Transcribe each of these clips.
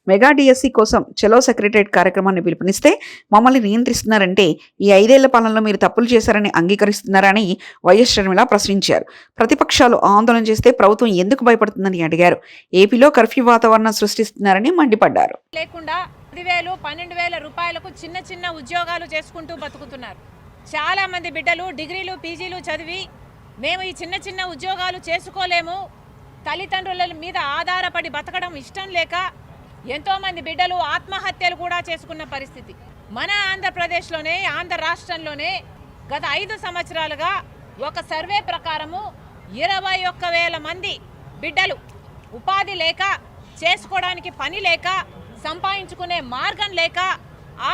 Mega DSC కోసం చలో secretariat కార్యక్రమాన్ని పిలుపునిస్తే మమ్మల్ని నియంత్రిస్తున్నారంటే ఈ 5 ఏళ్ల పాలనలో మీరు తప్పులు చేశారని అంగీకరిస్తున్నారని వైఎస్ షర్మిల ప్రశ్నించారు. ప్రతిపక్షాలు ఆందోళన చేస్తే ప్రభుత్వం ఎందుకు భయపడుతుందని అడిగారు. ఏపీలో కర్ఫ్యూ వాతావరణం సృష్టిస్తున్నారని మండిపడ్డారు. లేకుండా 10,000, 12,000 రూపాయలకు చిన్న చిన్న ఉద్యోగాలు చేసుకుంటూ బతుకుతున్నారు. చాలా మంది బిడ్డలు డిగ్రీలు పీజీలు చదివి మేము ఈ చిన్న చిన్న ఉద్యోగాలు చేసుకోలేము, తల్లిదండ్రుల మీద ఆధారపడి బతకడం ఇష్టం లేక ఎంతోమంది బిడ్డలు ఆత్మహత్యలు కూడా చేసుకున్న పరిస్థితి మన ఆంధ్రప్రదేశ్లోనే, ఆంధ్ర రాష్ట్రంలోనే గత 5 సంవత్సరాలుగా ఒక సర్వే ప్రకారము 21,000 మంది బిడ్డలు ఉపాధి లేక, చేసుకోవడానికి పని లేక, సంపాదించుకునే మార్గం లేక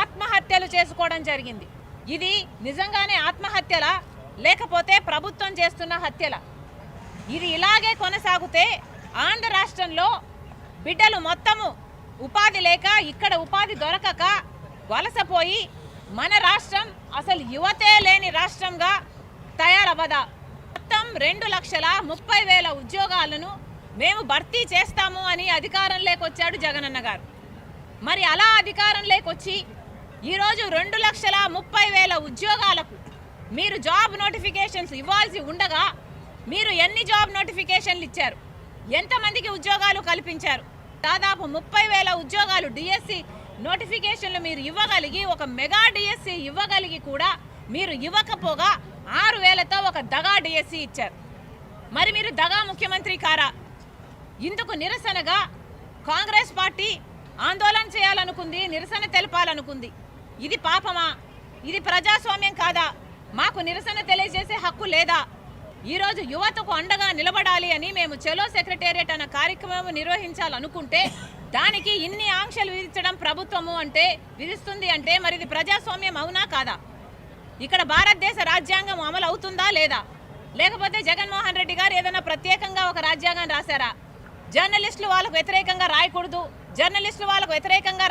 ఆత్మహత్యలు చేసుకోవడం జరిగింది. ఇది నిజంగానే ఆత్మహత్యలా లేకపోతే ప్రభుత్వం చేస్తున్న హత్యలా? ఇది ఇలాగే కొనసాగితే ఆంధ్ర రాష్ట్రంలో బిడ్డలు మొత్తము ఉపాధి లేక, ఇక్కడ ఉపాధి దొరకక వలసపోయి మన రాష్ట్రం అసలు యువతే లేని రాష్ట్రంగా తయారవ్వదా? మొత్తం 2,30,000 ఉద్యోగాలను మేము భర్తీ చేస్తాము అని అధికారంలోకి వచ్చాడు జగనన్న గారు. మరి అలా అధికారంలోకి వచ్చి ఈరోజు 2,30,000 ఉద్యోగాలకు మీరు జాబ్ నోటిఫికేషన్స్ ఇవ్వాల్సి ఉండగా మీరు ఎన్ని జాబ్ నోటిఫికేషన్లు ఇచ్చారు? ఎంతమందికి ఉద్యోగాలు కల్పించారు? దాదాపు 30,000 ఉద్యోగాలు డిఎస్సి నోటిఫికేషన్లు మీరు ఇవ్వగలిగి, ఒక మెగా డిఎస్సి ఇవ్వగలిగి కూడా మీరు ఇవ్వకపోగా 6,000తో ఒక దగా డిఎస్సి ఇచ్చారు. మరి మీరు దగా ముఖ్యమంత్రి కారా? ఇందుకు నిరసనగా కాంగ్రెస్ పార్టీ ఆందోళన చేయాలనుకుంది, నిరసన తెలపాలనుకుంది. ఇది పాపమా? ఇది ప్రజాస్వామ్యం కాదా? మాకు నిరసన తెలియజేసే హక్కు లేదా? ఈరోజు యువతకు అండగా నిలబడాలి అని మేము చలో సెక్రటేరియట్ అన్న కార్యక్రమం నిర్వహించాలనుకుంటే దానికి ఇన్ని ఆంక్షలు విధించడం ప్రభుత్వము అంటే విధిస్తుంది అంటే మరి ఇది ప్రజాస్వామ్యం అవునా కాదా? ఇక్కడ భారతదేశ రాజ్యాంగం అమలు అవుతుందా లేదా? లేకపోతే జగన్మోహన్ రెడ్డి గారు ఏదైనా ప్రత్యేకంగా ఒక రాజ్యాంగం రాశారా? జర్నలిస్టులు వాళ్ళకు వ్యతిరేకంగా రాయకూడదు, జర్నలిస్టులు వాళ్ళకు వ్యతిరేకంగా